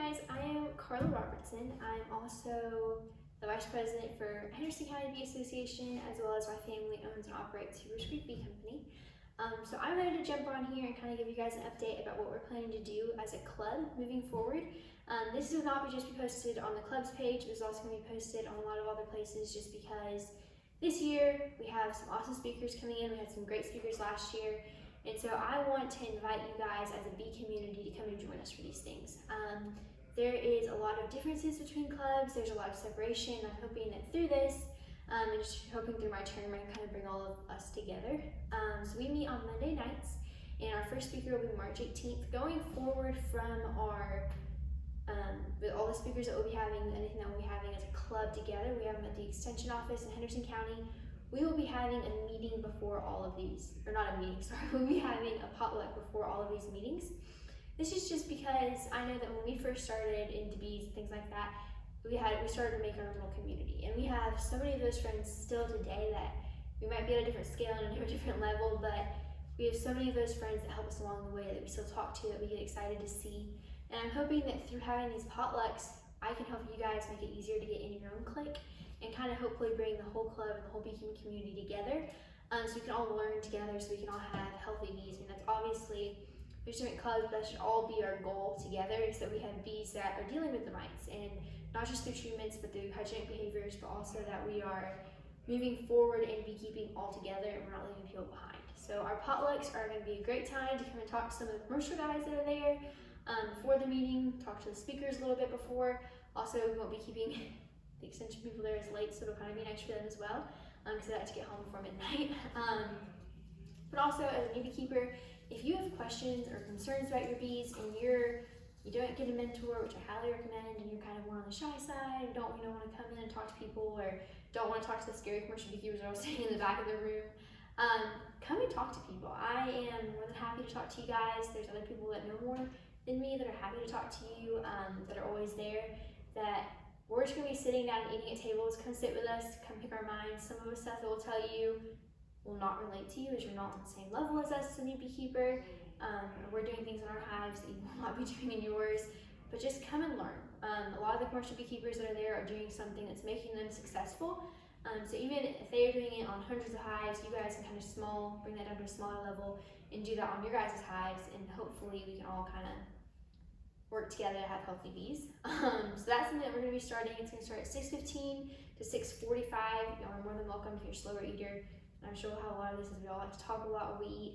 guys, I am Robertson. I'm also the Vice President for Henderson County Bee Association, as well as my family owns and operates Hoover's Creek Bee Company. So I'm ready to jump on here and kind of give you guys an update about what we're planning to do as a club moving forward. This will not just be posted on the club's page, it's also going to be posted on a lot of other places just because this year we have some awesome speakers coming in. We had some great speakers last year. And so I want to invite you guys as a bee community to come and join us for these things. There is a lot of differences between clubs. There's a lot of separation. I'm hoping that through this, and just hoping through my term, I can kind of bring all of us together. So we meet on Monday nights, and our first speaker will be March 18th. Going forward from our, with all the speakers that we'll be having, anything that we'll be having as a club together, we have them at the Extension office in Henderson County. We will be having a meeting before all of these, or not a meeting, sorry, we'll be having a potluck before all of these meetings. This is just because I know that when we first started into bees and things like that, we started to make our little community. And we have so many of those friends still today that we might be at a different scale and a different level, but we have so many of those friends that help us along the way that we still talk to, that we get excited to see. And I'm hoping that through having these potlucks, I can help you guys make it easier to get in your own clique and kind of hopefully bring the whole club and the whole beekeeping community together, so we can all learn together, so we can all have healthy bees. I mean, that's obviously, there's different clubs, but that should all be our goal together, is that we have bees that are dealing with the mites, and not just through treatments, but through hygienic behaviors, but also that we are moving forward in beekeeping all together and we're not leaving people behind. So our potlucks are going to be a great time to come and talk to some of the commercial guys that are there before the meeting, talk to the speakers a little bit before. Also, we won't be keeping the extension people there is late, so it'll kind of be nice for them as well, because I like to get home before midnight. But also, as a new beekeeper, if you have questions or concerns about your bees and you don't get a mentor, which I highly recommend, and you're kind of more on the shy side, and don't want to come in and talk to people, or don't want to talk to the scary commercial beekeepers that are all sitting in the back of the room, come and talk to people. I am more than happy to talk to you guys. There's other people that know more than me that are happy to talk to you, that are always there, that we're just going to be sitting down and eating at tables. Come sit with us, come pick our minds. Some of the stuff that we'll tell you will not relate to you, as you're not on the same level as us as a new beekeeper. We're doing things in our hives that you will not be doing in yours, but just come and learn. A lot of the commercial beekeepers that are there are doing something that's making them successful. So even if they are doing it on hundreds of hives, you guys can kind of bring that down to a smaller level and do that on your guys' hives, and hopefully we can all kind of work together to have healthy bees. So that's something that we're going to be starting. It's going to start at 6:15 to 6:45. Y'all are more than welcome if you're a slower eater. And I'm sure we'll have a lot of this, as we all like to talk a lot when we eat,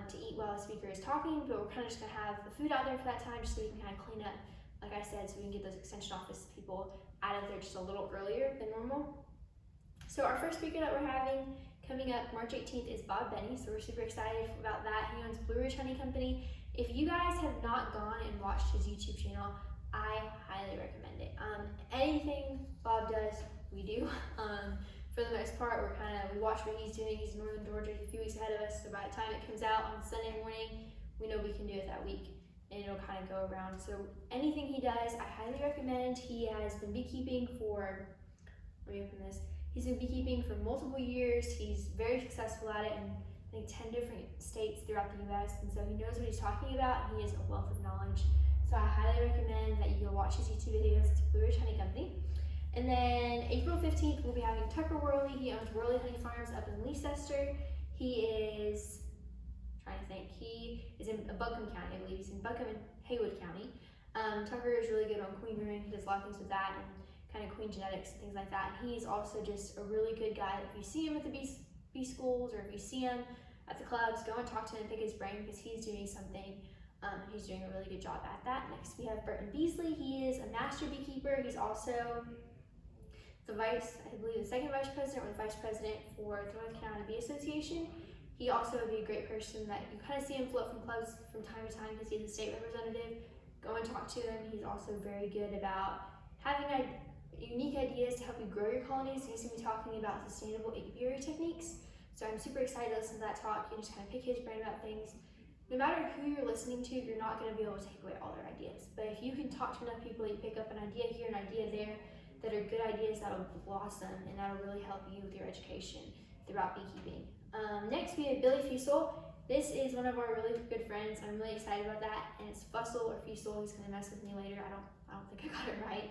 to eat while the speaker is talking, but we're kind of just going to have the food out there for that time just so we can kind of clean up, like I said, so we can get those extension office people out of there just a little earlier than normal. So our first speaker that we're having coming up March 18th is Binnie, so we're super excited about that. He owns Blue Ridge Honey Company. If you guys have not gone and watched his YouTube channel, I highly recommend it. Anything Bob does, we do. For the most part, we watch what he's doing. He's in Northern Georgia, he's a few weeks ahead of us, so by the time it comes out on Sunday morning, we know we can do it that week, and it'll kind of go around. So anything he does, I highly recommend. He has been beekeeping for, let me open this. He's been beekeeping for multiple years. He's very successful at it in I think 10 different states throughout the US, and so he knows what he's talking about, and he has a wealth of knowledge. So I highly recommend that you go watch his YouTube videos. It's Blue Ridge Honey Company. And then April 15th, we'll be having Tucker Worley. He owns Worley Honey Farms up in Leicester. He is in Buncombe County, I believe. He's in Buncombe and Haywood County. Tucker is really good on queen rearing. He does a lot of things with that and kind of queen genetics and things like that. And he's also just a really good guy. If you see him at the bee schools, or if you see him at the clubs, go and talk to him and pick his brain, because he's doing something. He's doing a really good job at that. Next, we have Burton Beasley. He is a master beekeeper. He's also the second vice president or the vice president for the North Carolina Bee Association. He also would be a great person that you kind of see him float from clubs from time to time because he's a state representative. Go and talk to him. He's also very good about having unique ideas to help you grow your colonies. So he's going to be talking about sustainable apiary techniques. So I'm super excited to listen to that talk. You just kind of pick his brain about things. No matter who you're listening to, you're not going to be able to take away all their ideas. But if you can talk to enough people, you pick up an idea here, an idea there, that are good ideas that'll blossom, and that'll really help you with your education throughout beekeeping. Next, we have Billy Fussle. This is one of our really good friends. I'm really excited about that, and it's Fussle or Fussle. He's gonna mess with me later. I don't think I got it right.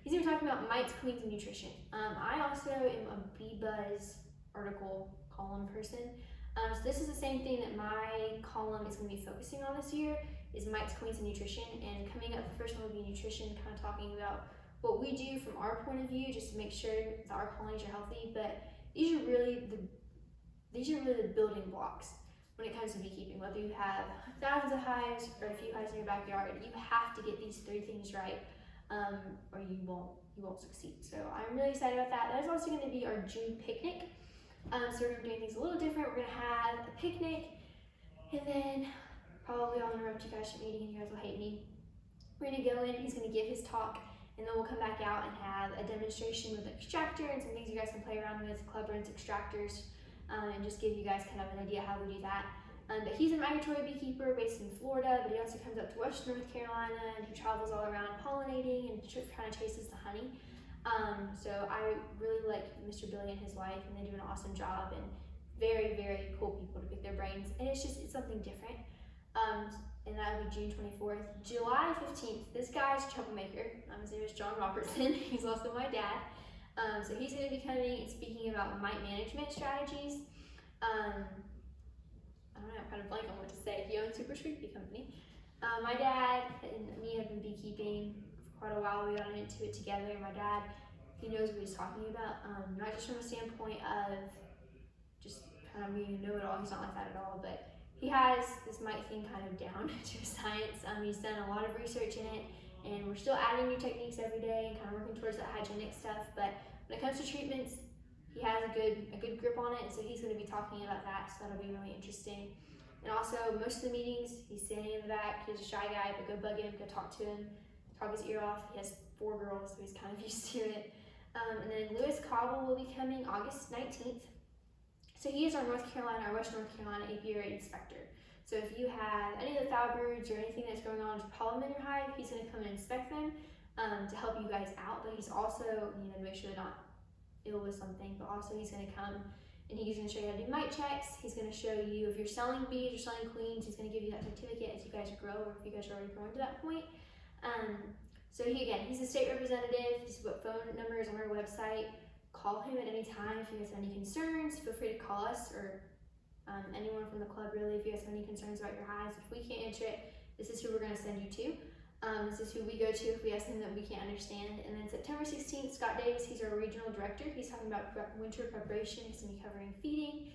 He's gonna be talking about mites, queens, and nutrition. I also am a Bee Buzz article column person. So this is the same thing that my column is gonna be focusing on this year, is mites, queens, and nutrition. And coming up, the first one will be nutrition, kind of talking about what we do from our point of view, just to make sure that our colonies are healthy. But these are really the building blocks when it comes to beekeeping. Whether you have thousands of hives or a few hives in your backyard, you have to get these 3 things right, or you won't succeed. So I'm really excited about that. That is also going to be our June picnic. So we're going to be doing things a little different. We're going to have a picnic, and then probably I'll interrupt you guys from eating, and you guys will hate me. We're going to go in, and he's going to give his talk, and then we'll come back out and have a demonstration with an extractor and some things you guys can play around with, club runs, extractors. And just give you guys kind of an idea how we do that. But he's a migratory beekeeper based in Florida, but he also comes up to Western North Carolina, and he travels all around pollinating and kind of chases the honey. So I really like Mr. Billy and his wife, and they do an awesome job, and very, very cool people to pick their brains. And it's something different. And that'll be June 24th. July 15th, this guy's a troublemaker. His name is John Robertson. He's also my dad. So he's going to be coming and speaking about mite management strategies. I don't know, I'm kind of blank on what to say. He owns Super Sweet Bee Company. My dad and me have been beekeeping for quite a while. We got into it together. My dad, he knows what he's talking about, not just from a standpoint of just kind of being a know-it-all. He's not like that at all, but he has this mite thing kind of down to a science. He's done a lot of research in it, and we're still adding new techniques every day and kind of working towards that hygienic stuff. But when it comes to treatments, he has a good grip on it, and so he's going to be talking about that, so that'll be really interesting. And also, most of the meetings, he's standing in the back. He's a shy guy, but go bug him, go talk to him, talk his ear off. He has 4 girls, so he's kind of used to it. And then Cauble will be coming August 19th. So he is our Western North Carolina apiary inspector. So if you have any of the foul broods or anything that's going on with pollen in your hive, he's going to come and inspect them to help you guys out. But he's also, to make sure they're not ill with something, but also he's going to come and he's going to show you how to do mite checks. He's going to show you if you're selling bees or selling queens. He's going to give you that certificate as you guys grow, or if you guys are already growing to that point. So he's a state representative. He's what phone number is on our website. Call him at any time if you guys have any concerns. Feel free to call us, or anyone from the club, really, if you guys have any concerns about your hives. If we can't answer it, this is who we're going to send you to. This is who we go to if we have something that we can't understand. And then September 16th, Scott Davis, he's our regional director. He's talking about winter preparation. He's going to be covering feeding,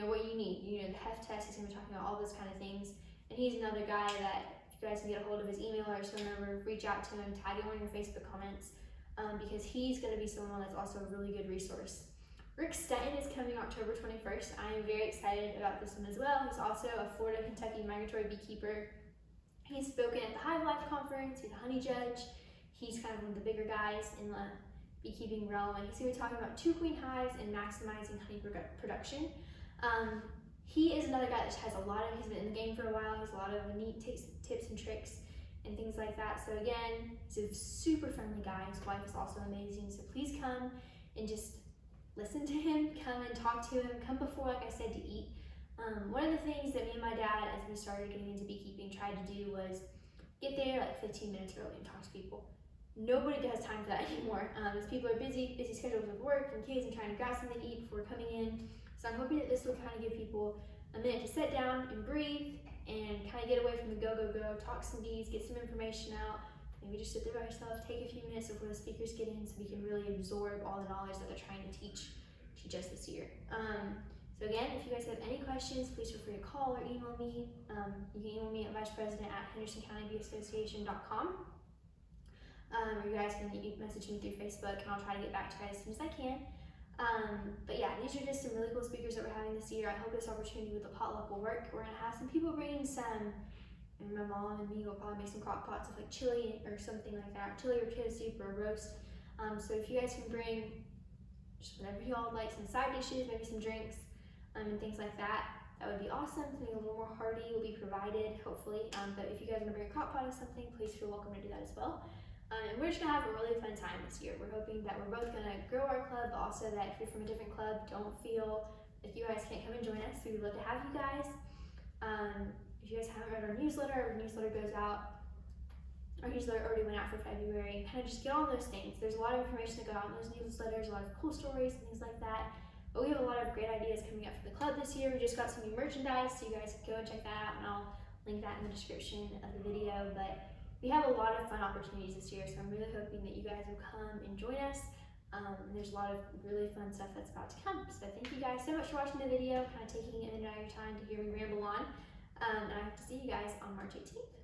what you need. The heft test, he's going to be talking about all those kind of things. And he's another guy that, if you guys can get a hold of his email or his phone number, reach out to him, tag him on your Facebook comments, because he's going to be someone that's also a really good resource. Rick Stutton is coming October 21st. I am very excited about this one as well. He's also a Florida, Kentucky migratory beekeeper. He's spoken at the Hive Life Conference. He's a honey judge. He's kind of one of the bigger guys in the beekeeping realm, and he's going to be talking about 2 queen hives and maximizing honey production. He is another guy that has he's been in the game for a while. He has a lot of neat tips and tricks and things like that. So again, he's a super friendly guy. His wife is also amazing. So please come and just listen to him, come and talk to him, come before, like I said, to eat. One of the things that me and my dad, as we started getting into beekeeping, tried to do was get there like 15 minutes early and talk to people. Nobody has time for that anymore. As people are busy schedules with work and kids and trying to grab something to eat before coming in. So I'm hoping that this will kind of give people a minute to sit down and breathe and kind of get away from the go, talk some bees, get some information out. Maybe just sit there by yourself, take a few minutes before the speakers get in, so we can really absorb all the knowledge that they're trying to teach us this year. So again, if you guys have any questions, please feel free to call or email me. You can email me at vicepresident@hendersoncountybeeassociation.com. Or you guys can message me through Facebook, and I'll try to get back to you guys as soon as I can. But yeah, these are just some really cool speakers that we're having this year. I hope this opportunity with the potluck will work. We're going to have some people bringing some, and my mom and me will probably make some crock pots of like chili or something like that, chili or potato soup or a roast. So if you guys can bring just whatever you all like, some side dishes, maybe some drinks, and things like that, that would be awesome. Something a little more hearty will be provided, hopefully. But if you guys want to bring a crock pot or something, please feel welcome to do that as well. And we're just going to have a really fun time this year. We're hoping that we're both going to grow our club, but also that if you're from a different club, don't feel if you guys can't come and join us, we would love to have you guys. If you guys haven't read our newsletter goes out. Our newsletter already went out for February. Kind of just get on those things. There's a lot of information that go out in those newsletters, a lot of cool stories and things like that. But we have a lot of great ideas coming up for the club this year. We just got some new merchandise, so you guys can go and check that out, and I'll link that in the description of the video. But we have a lot of fun opportunities this year, so I'm really hoping that you guys will come and join us. There's a lot of really fun stuff that's about to come. So thank you guys so much for watching the video, kind of taking a minute out of your time to hear me ramble on. And I hope to see you guys on March 18th.